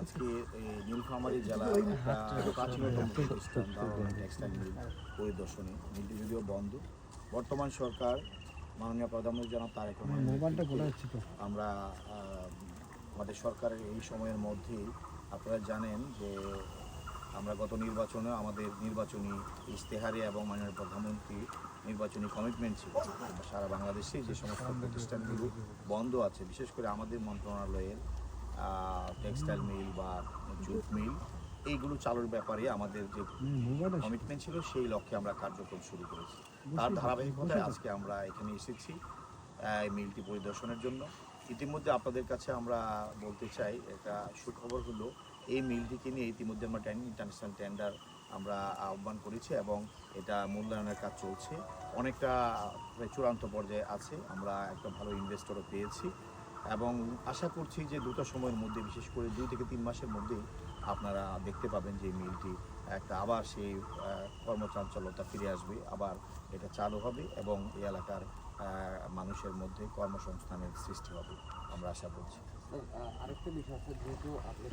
আজকে এই নীলফামারী জেলার একটা প্রাচীনতম প্রতিষ্ঠান দারুণ টেক্সটাইল মিল পরিদর্শনে। মিলটি যদিও বন্ধ, বর্তমান সরকার মাননীয় প্রধানমন্ত্রী জনাব তারেক রহমানের আমরা আমাদের সরকারের এই সময়ের মধ্যেই আপনারা জানেন যে আমরা গত নির্বাচনে আমাদের নির্বাচনী ইশতেহারে এবং মাননীয় প্রধানমন্ত্রী নির্বাচনী কমিটমেন্ট ছিল সারা বাংলাদেশে যে সমস্ত প্রতিষ্ঠানগুলো বন্ধ আছে, বিশেষ করে আমাদের মন্ত্রণালয়ের টেক্সটাইল মিল বা জুট মিল এইগুলো চালুর ব্যাপারে আমাদের যে কমিটমেন্ট ছিল সেই লক্ষ্যে আমরা কার্যক্রম শুরু করেছি। তার ধারাবাহিকতায় আজকে আমরা এখানে এসেছি এই মিলটি পরিদর্শনের জন্য। ইতিমধ্যে আপনাদের কাছে আমরা বলতে চাই, একটা সুখবর হলো এই মিলটিকে নিয়ে ইতিমধ্যে আমরা ইন্টারন্যাশনাল টেন্ডার আমরা আহ্বান করেছি এবং এটা মূল্যায়নের কাজ চলছে, অনেকটা চূড়ান্ত পর্যায়ে আছে। আমরা একটা ভালো ইনভেস্টরও পেয়েছি এবং আশা করছি যে দ্রুত সময়ের মধ্যে, বিশেষ করে 2 থেকে 3 মাসের মধ্যেই আপনারা দেখতে পাবেন যে মিলটি একটা আবার সেই কর্মচাঞ্চল্যতা ফিরে আসবে, আবার এটা চালু হবে এবং এই এলাকার মানুষের মধ্যে কর্মসংস্থানের সৃষ্টি হবে আমরা আশা করছি। আরেকটা বিষয় আছে, যেহেতু আপনি